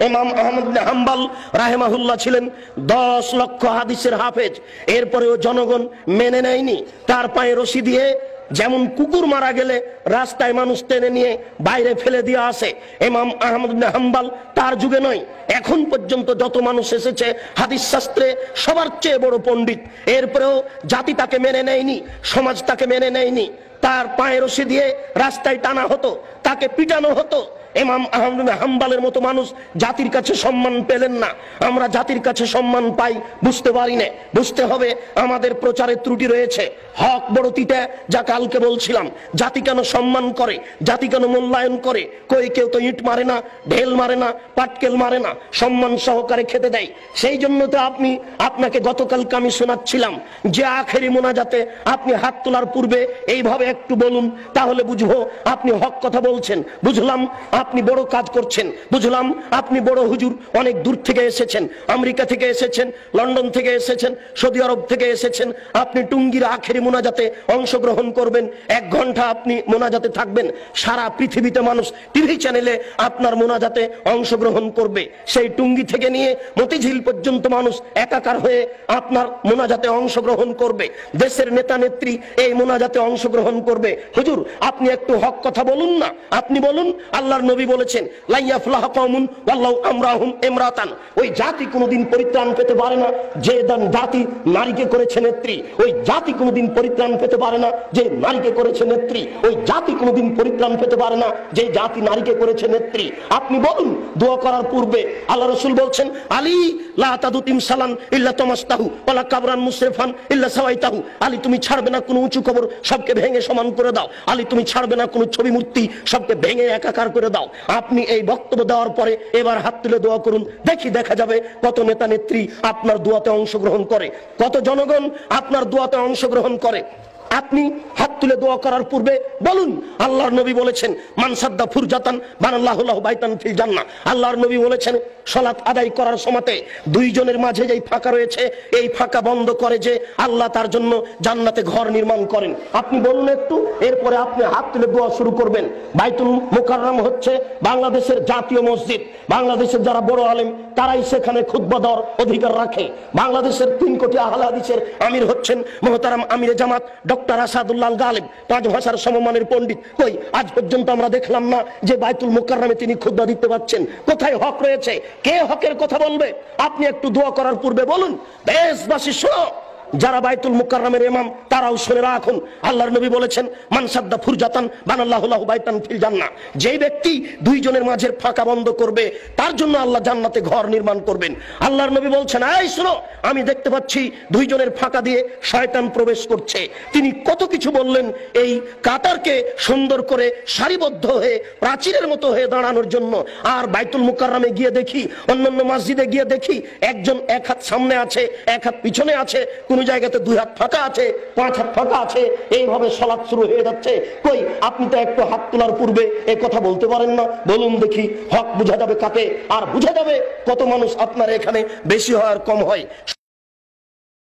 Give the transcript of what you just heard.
ইমাম আহমদ বিন হাম্বল রাহিমাহুল্লাহ ছিলেন 10 লক্ষ হাদিসের হাফেজ, এরপরেও জনগণ মেনে নেয়নি। তার পায়ে রশি দিয়ে যেমন কুকুর মারা গেলে রাস্তায় মানুষ টেনে নিয়ে বাইরে ফেলে দিয়ে আসে, ইমাম আহমদ বিন হাম্বল তার যুগে নয়, এখন পর্যন্ত যত মানুষ এসেছে হাদিস শাস্ত্রে সবার চেয়ে বড় পণ্ডিত, এরপরেও জাতি তাকে মেনে নেয়নি, সমাজ তাকে মেনে নেয়নি। তার পায়ে রশি দিয়ে রাস্তায় টানা হতো, তাকে পিটানো হতো। ইমাম আহমদ বিন হাম্বলের মতো মানুষ জাতির কাছে সম্মান পেলেন না। আমরা জাতির কাছে সম্মান পাই বুঝতে পারি না। বুঝতে হবে আমাদের প্রচারের ত্রুটি রয়েছে। হক বড় তিতা, যা কালকে বলছিলাম। জাতি কেন সম্মান করে, জাতি কেন মূল্যায়ন করে? কই কেউ তো ইট মারে না, ঢেল মারে না, পাটকেল মারে না, সম্মান সহকারে খেতে দেয়। সেই জন্য তো আপনাকে গতকালকে আমি শোনাচ্ছিলাম যে আখেরি মোনাজাতে আপনি হাত তোলার পূর্বে এইভাবে একটু বলুন, তাহলে বুঝবো আপনি হক কথা বলছেন। বুঝলাম আপনি বড় কাজ করছেন, বুঝলাম আপনি বড় হুজুর, অনেক দূর থেকে এসেছেন, আমেরিকা থেকে এসেছেন, লন্ডন থেকে এসেছেন, সৌদি আরব থেকে এসেছেন। আপনি টুঙ্গির আখেরি মোনাজাতে অংশগ্রহণ করবেন, 1 ঘন্টা আপনি মোনাজাতে থাকবেন। সারা পৃথিবীতে মানুষ টিভি চ্যানেলে আপনার মোনাজাতে অংশগ্রহণ করবে। সেই টুঙ্গি থেকে নিয়ে মতিঝিল পর্যন্ত মানুষ একাকার হয়ে আপনার মোনাজাতে অংশগ্রহণ করবে। দেশের নেতা নেত্রী এই মোনাজাতে অংশগ্রহণ করবে। হুজুর আপনি একটু হক কথা বলুন না, আপনি বলুন। আল্লাহর নবী বলেছেন লা ইয়াফলাহ কওমুন ওয়াল্লাহু আমরাহুম ইমরাতান, ওই জাতি কোনোদিন পরিত্রাণ পেতে পারে না যে জাতি নারীকে করেছে নেত্রী। ওই জাতি কোনোদিন পরিত্রাণ পেতে পারে না যে নারীকে করেছে নেত্রী। ওই জাতি কোনোদিন পরিত্রাণ পেতে পারে না যে জাতি নারীকে করেছে নেত্রী। আপনি বলুন দোয়া করার পূর্বে আল্লাহ রাসূল বলছেন আলী লা তাদু তিমসালান ইল্লা তামাসতাহু ওয়ালা কাবরান মুসরিফান ইল্লা সাওয়াইতাহু, আলী তুমি ছাড়বে না কোনো উঁচু কবর, সবকে ভেঙে সমান করে দাও। আলী তুমি ছাড়বে না কোনো ছবি মূর্তি, সবকে ভেঙে একাকার করে দাও। আপনি এই বক্তব্য দেওয়ার পরে এবার হাত তুলে দোয়া করুন, দেখা যাবে কত নেতা নেত্রী আপনার দোয়াতে অংশগ্রহণ করে, কত জনগণ আপনার দোয়াতে অংশগ্রহণ করে। আপনি হাত তুলে দোয়া করার পূর্বে বলুন আল্লাহর নবী বলেছেন মান সাদ্দা ফুরজাতান বানাল্লাহু লাহু বাইতান ফিল জান্নাহ। আল্লাহর নবী বলেছেন সালাত আদায় করার সময়তে দুইজনের মাঝে যেই ফাঁকা রয়েছে এই ফাঁকা বন্ধ করে যে আল্লাহ তার জন্য জান্নাতে ঘর নির্মাণ করেন। আপনি বলুন একটু, এরপরে আপনি হাত তুলে দোয়া শুরু করবেন। বাইতুল মুকাররম হচ্ছে বাংলাদেশের জাতীয় মসজিদ। বাংলাদেশের যারা বড় আলেম তারাই সেখানে খুতবা দেওয়ার অধিকার রাখে। বাংলাদেশের 3 কোটি আহলে হাদিসের আমির হচ্ছেন মুহতারাম আমিরে জামাত ডক্টর আসাদুল্লাহ গালিব, 5 ভাষার সমমানের পণ্ডিত। কই আজ পর্যন্ত আমরা দেখলাম না যে বাইতুল মুকাররমে তিনি খুতবা দিতে পারছেন। কোথায় হক রয়েছে? কে হকের কথা বলবে? আপনি একটু দোয়া করার পূর্বে বলুন। দেশবাসী শোনো, যারা বাইতুল মুকাররমের ইমাম তারাও শুনে রাখুন। আল্লাহর নবী বলেছেন মান সাদ্দা ফুরজাতান বানাল্লাহু লাহু বাইতান ফিল জান্নাহ, যেই ব্যক্তি দুইজনের মাঝের ফাঁকা বন্ধ করবে তার জন্য আল্লাহ জান্নাতে ঘর নির্মাণ করবেন। আল্লাহর নবী বলছেন এই শুনো, আমি দেখতে পাচ্ছি দুইজনের ফাঁকা দিয়ে শয়তান প্রবেশ করছে। তিনি কত কিছু বললেন এই কাতারকে সুন্দর করে সারিবদ্ধ হয়ে প্রাচীরের মতো হয়ে দাঁড়ানোর জন্য। আর বাইতুল মুকাররমে গিয়ে দেখি, অন্যান্য মসজিদে গিয়ে দেখি একজন 1 হাত সামনে আছে, 1 হাত পিছনে আছে, কোন জায়গাতে 2 হাত ফাঁকা আছে, 5 হাত ফাঁকা আছে, এইভাবে সালাত শুরু হয়ে যাচ্ছে। কই আপনি তো একটু হাত তোলার পূর্বে এই কথা বলতে পারেন না? বলুন দেখি, হক বোঝা যাবে কাকে, আর বোঝা যাবে কত মানুষ আপনার এখানে বেশি হয় আর কম হয়।